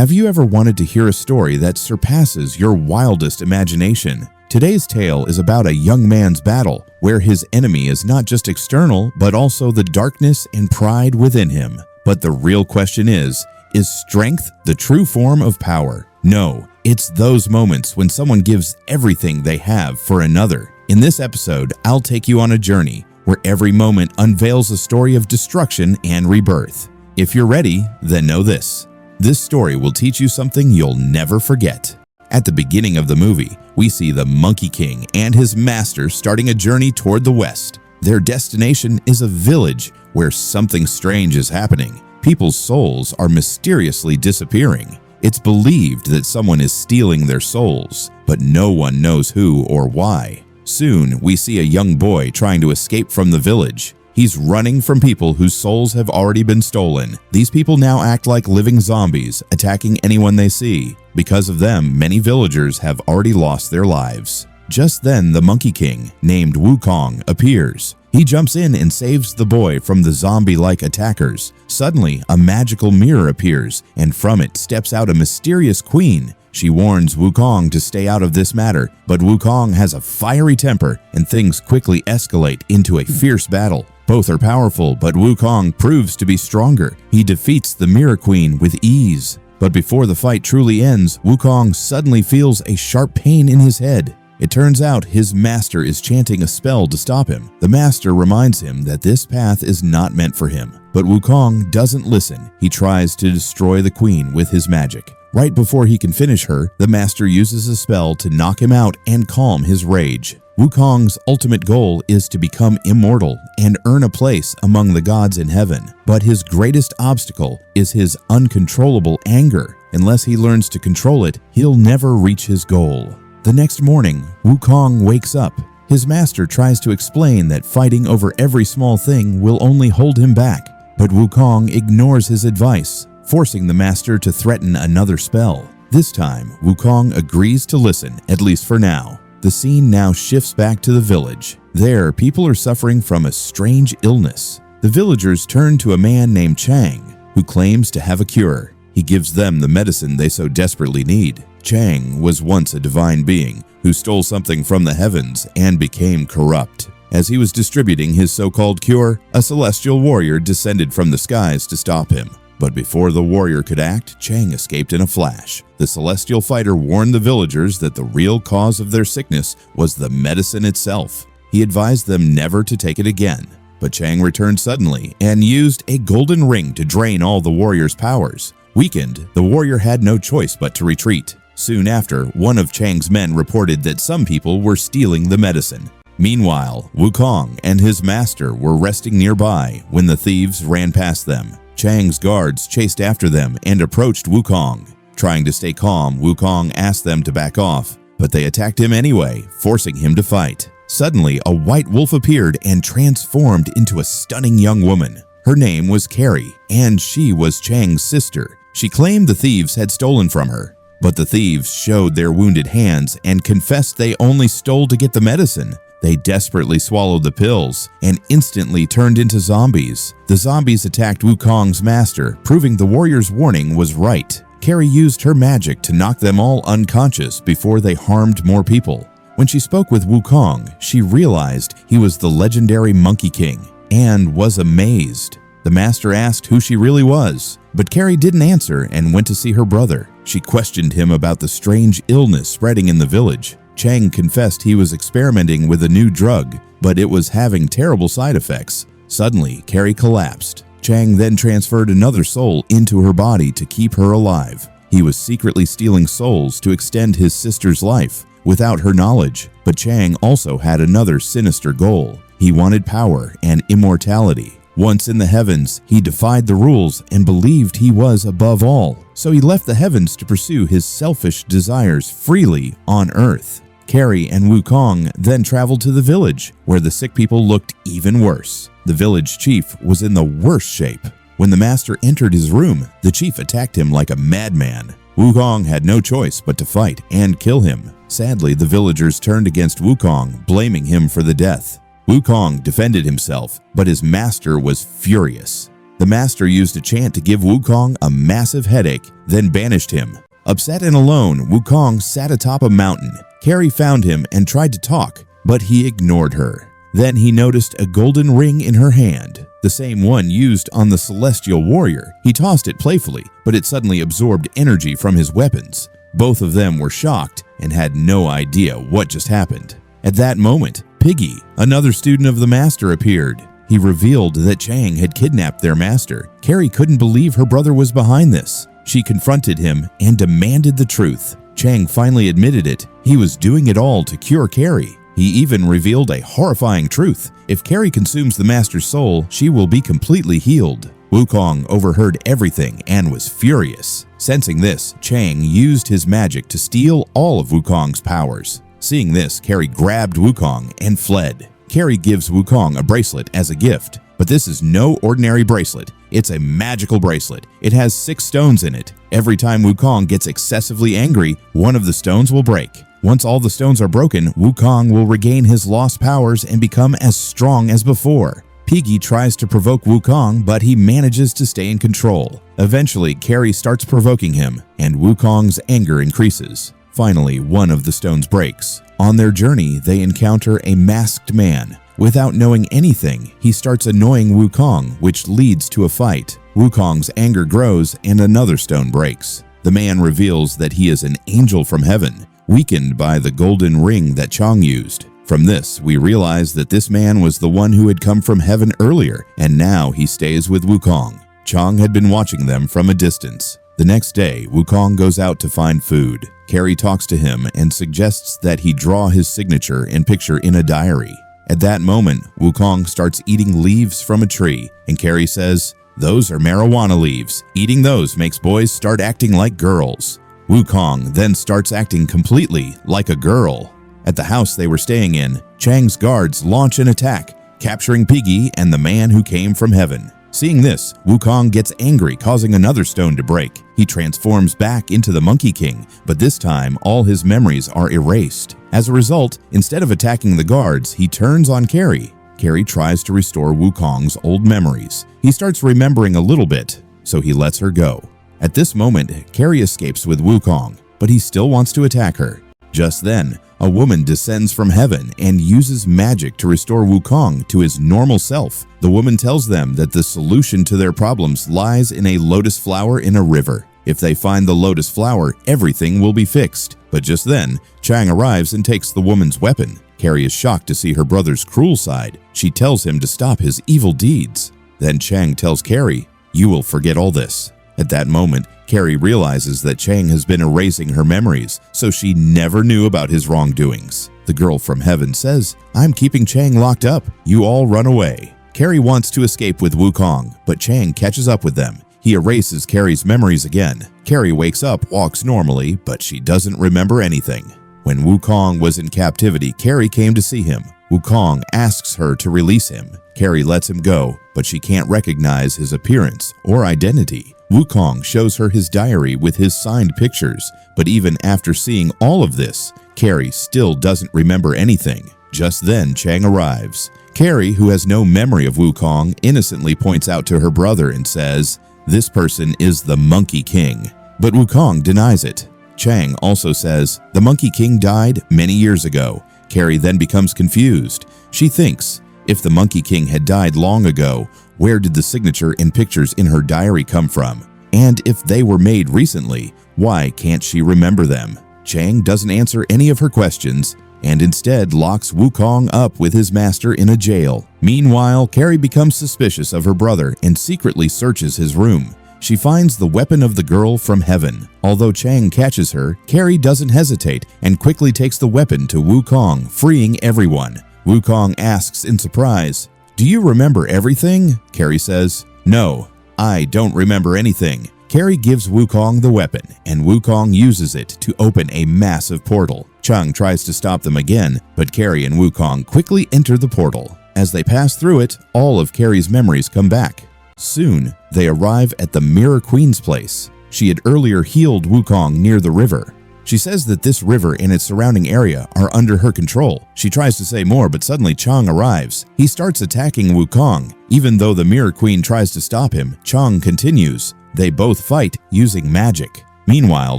Have you ever wanted to hear a story that surpasses your wildest imagination? Today's tale is about a young man's battle, where his enemy is not just external, but also the darkness and pride within him. But the real question is strength the true form of power? No, it's those moments when someone gives everything they have for another. In this episode, I'll take you on a journey where every moment unveils a story of destruction and rebirth. If you're ready, then know this. This story will teach you something you'll never forget. At the beginning of the movie, we see the Monkey King and his master starting a journey toward the west. Their destination is a village where something strange is happening. People's souls are mysteriously disappearing. It's believed that someone is stealing their souls, but no one knows who or why. Soon, we see a young boy trying to escape from the village. He's running from people whose souls have already been stolen. These people now act like living zombies, attacking anyone they see. Because of them, many villagers have already lost their lives. Just then, the Monkey King, named Wukong, appears. He jumps in and saves the boy from the zombie-like attackers. Suddenly, a magical mirror appears, and from it steps out a mysterious queen. She warns Wukong to stay out of this matter, but Wukong has a fiery temper, and things quickly escalate into a fierce battle. Both are powerful, but Wukong proves to be stronger. He defeats the Mirror Queen with ease. But before the fight truly ends, Wukong suddenly feels a sharp pain in his head. It turns out his master is chanting a spell to stop him. The master reminds him that this path is not meant for him. But Wukong doesn't listen. He tries to destroy the queen with his magic. Right before he can finish her, the master uses a spell to knock him out and calm his rage. Wukong's ultimate goal is to become immortal and earn a place among the gods in heaven. But his greatest obstacle is his uncontrollable anger. Unless he learns to control it, he'll never reach his goal. The next morning, Wukong wakes up. His master tries to explain that fighting over every small thing will only hold him back. But Wukong ignores his advice, forcing the master to threaten another spell. This time, Wukong agrees to listen, at least for now. The scene now shifts back to the village. There, people are suffering from a strange illness. The villagers turn to a man named Chang, who claims to have a cure. He gives them the medicine they so desperately need. Chang was once a divine being who stole something from the heavens and became corrupt. As he was distributing his so-called cure, a celestial warrior descended from the skies to stop him. But before the warrior could act, Chang escaped in a flash. The celestial fighter warned the villagers that the real cause of their sickness was the medicine itself. He advised them never to take it again. But Chang returned suddenly and used a golden ring to drain all the warrior's powers. Weakened, the warrior had no choice but to retreat. Soon after, one of Chang's men reported that some people were stealing the medicine. Meanwhile, Wukong and his master were resting nearby when the thieves ran past them. Chang's guards chased after them and approached Wukong. Trying to stay calm, Wukong asked them to back off, but they attacked him anyway, forcing him to fight. Suddenly, a white wolf appeared and transformed into a stunning young woman. Her name was Carrie, and she was Chang's sister. She claimed the thieves had stolen from her, but the thieves showed their wounded hands and confessed they only stole to get the medicine. They desperately swallowed the pills and instantly turned into zombies. The zombies attacked Wukong's master, proving the warrior's warning was right. Carrie used her magic to knock them all unconscious before they harmed more people. When she spoke with Wukong, she realized he was the legendary Monkey King and was amazed. The master asked who she really was, but Carrie didn't answer and went to see her brother. She questioned him about the strange illness spreading in the village. Chang confessed he was experimenting with a new drug, but it was having terrible side effects. Suddenly, Carrie collapsed. Chang then transferred another soul into her body to keep her alive. He was secretly stealing souls to extend his sister's life without her knowledge, but Chang also had another sinister goal. He wanted power and immortality. Once in the heavens, he defied the rules and believed he was above all. So he left the heavens to pursue his selfish desires freely on Earth. Carrie and Wukong then traveled to the village, where the sick people looked even worse. The village chief was in the worst shape. When the master entered his room, the chief attacked him like a madman. Wukong had no choice but to fight and kill him. Sadly, the villagers turned against Wukong, blaming him for the death. Wukong defended himself, but his master was furious. The master used a chant to give Wukong a massive headache, then banished him. Upset and alone, Wukong sat atop a mountain. Carrie found him and tried to talk, but he ignored her. Then he noticed a golden ring in her hand, the same one used on the celestial warrior. He tossed it playfully, but it suddenly absorbed energy from his weapons. Both of them were shocked and had no idea what just happened. At that moment, Piggy, another student of the master, appeared. He revealed that Chang had kidnapped their master. Carrie couldn't believe her brother was behind this. She confronted him and demanded the truth. Chang finally admitted it. He was doing it all to cure Carrie. He even revealed a horrifying truth. If Carrie consumes the master's soul, she will be completely healed. Wukong overheard everything and was furious. Sensing this, Chang used his magic to steal all of Wukong's powers. Seeing this, Carrie grabbed Wukong and fled. Carrie gives Wukong a bracelet as a gift, but this is no ordinary bracelet. It's a magical bracelet. It has 6 stones in it. Every time Wukong gets excessively angry, one of the stones will break. Once all the stones are broken, Wukong will regain his lost powers and become as strong as before. Piggy tries to provoke Wukong, but he manages to stay in control. Eventually, Carrie starts provoking him, and Wukong's anger increases. Finally, one of the stones breaks. On their journey, they encounter a masked man. Without knowing anything, he starts annoying Wukong, which leads to a fight. Wukong's anger grows and another stone breaks. The man reveals that he is an angel from heaven, weakened by the golden ring that Chang used. From this, we realize that this man was the one who had come from heaven earlier, and now he stays with Wukong. Chang had been watching them from a distance. The next day, Wukong goes out to find food. Carrie talks to him and suggests that he draw his signature and picture in a diary. At that moment, Wukong starts eating leaves from a tree, and Carrie says, "Those are marijuana leaves. Eating those makes boys start acting like girls." Wukong then starts acting completely like a girl. At the house they were staying in, Chang's guards launch an attack, capturing Piggy and the man who came from heaven. Seeing this, Wukong gets angry, causing another stone to break. He transforms back into the Monkey King, but this time all his memories are erased. As a result, instead of attacking the guards, he turns on Carrie. Carrie tries to restore Wukong's old memories. He starts remembering a little bit, so he lets her go. At this moment, Carrie escapes with Wukong, but he still wants to attack her. Just then, a woman descends from heaven and uses magic to restore Wukong to his normal self. The woman tells them that the solution to their problems lies in a lotus flower in a river. If they find the lotus flower, everything will be fixed. But just then, Chang arrives and takes the woman's weapon. Carrie is shocked to see her brother's cruel side. She tells him to stop his evil deeds. Then Chang tells Carrie, "You will forget all this." At that moment, Carrie realizes that Chang has been erasing her memories, so she never knew about his wrongdoings. The girl from heaven says, "I'm keeping Chang locked up. You all run away." Carrie wants to escape with Wukong, but Chang catches up with them. He erases Carrie's memories again. Carrie wakes up, walks normally, but she doesn't remember anything. When Wukong was in captivity, Carrie came to see him. Wukong asks her to release him. Carrie lets him go, but she can't recognize his appearance or identity. Wukong shows her his diary with his signed pictures, but even after seeing all of this, Carrie still doesn't remember anything. Just then, Chang arrives. Carrie, who has no memory of Wukong, innocently points out to her brother and says, "This person is the Monkey King." But Wukong denies it. Chang also says, "The Monkey King died many years ago." Carrie then becomes confused. She thinks, if the Monkey King had died long ago, where did the signature and pictures in her diary come from? And if they were made recently, why can't she remember them? Chang doesn't answer any of her questions and instead locks Wukong up with his master in a jail. Meanwhile, Carrie becomes suspicious of her brother and secretly searches his room. She finds the weapon of the girl from heaven. Although Chang catches her, Carrie doesn't hesitate and quickly takes the weapon to Wukong, freeing everyone. Wukong asks in surprise, "Do you remember everything?" Carrie says, "No, I don't remember anything." Carrie gives Wukong the weapon, and Wukong uses it to open a massive portal. Chang tries to stop them again, but Carrie and Wukong quickly enter the portal. As they pass through it, all of Carrie's memories come back. Soon, they arrive at the Mirror Queen's place. She had earlier healed Wukong near the river. She says that this river and its surrounding area are under her control. She tries to say more, but suddenly Chang arrives. He starts attacking Wukong. Even though the Mirror Queen tries to stop him, Chang continues. They both fight using magic. Meanwhile,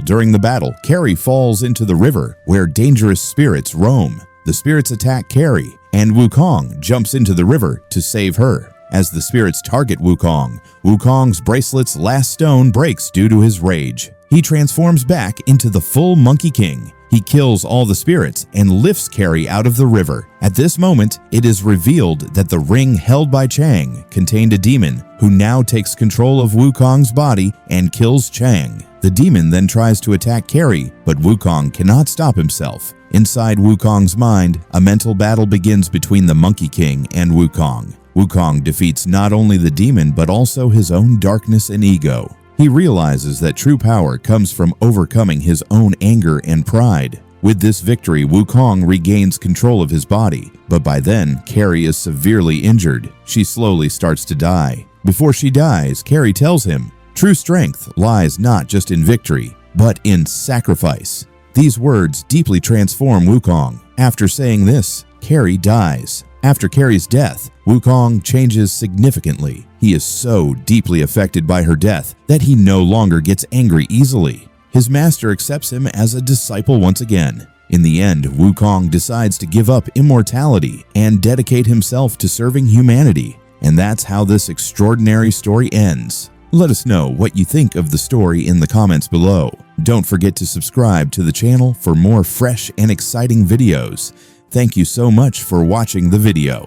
during the battle, Carrie falls into the river where dangerous spirits roam. The spirits attack Carrie, and Wukong jumps into the river to save her. As the spirits target Wukong, Wukong's bracelet's last stone breaks due to his rage. He transforms back into the full Monkey King. He kills all the spirits and lifts Carrie out of the river. At this moment, it is revealed that the ring held by Chang contained a demon who now takes control of Wukong's body and kills Chang. The demon then tries to attack Carrie, but Wukong cannot stop himself. Inside Wukong's mind, a mental battle begins between the Monkey King and Wukong. Wukong defeats not only the demon but also his own darkness and ego. He realizes that true power comes from overcoming his own anger and pride. With this victory, Wukong regains control of his body, but by then, Carrie is severely injured. She slowly starts to die. Before she dies, Carrie tells him, "True strength lies not just in victory, but in sacrifice." These words deeply transform Wukong. After saying this, Carrie dies. After Carrie's death, Wukong changes significantly. He is so deeply affected by her death that he no longer gets angry easily. His master accepts him as a disciple once again. In the end, Wukong decides to give up immortality and dedicate himself to serving humanity. And that's how this extraordinary story ends. Let us know what you think of the story in the comments below. Don't forget to subscribe to the channel for more fresh and exciting videos. Thank you so much for watching the video.